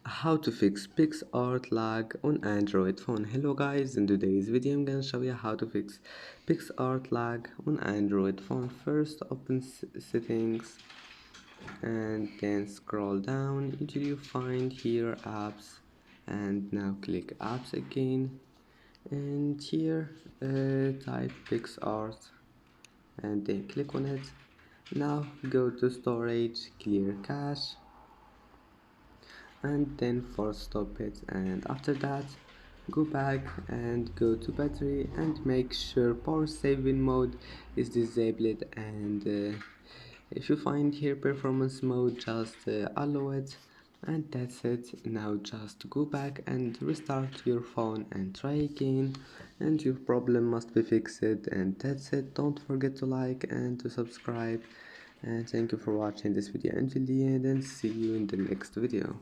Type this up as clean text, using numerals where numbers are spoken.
How to fix Picsart lag on Android phone. Hello guys, in today's video I'm gonna show you how to fix Picsart lag on Android phone. First open settings and then scroll down until you find here apps, and now click apps again, and here type Picsart and then click on it. Now go to storage, clear cache, and then force stop it, and after that go back and go to battery and make sure power saving mode is disabled, and if you find here performance mode, just allow it, and that's it. Now just go back and restart your phone and try again, and your problem must be fixed, and that's it. Don't forget to like and to subscribe, and thank you for watching this video until the end, and see you in the next video.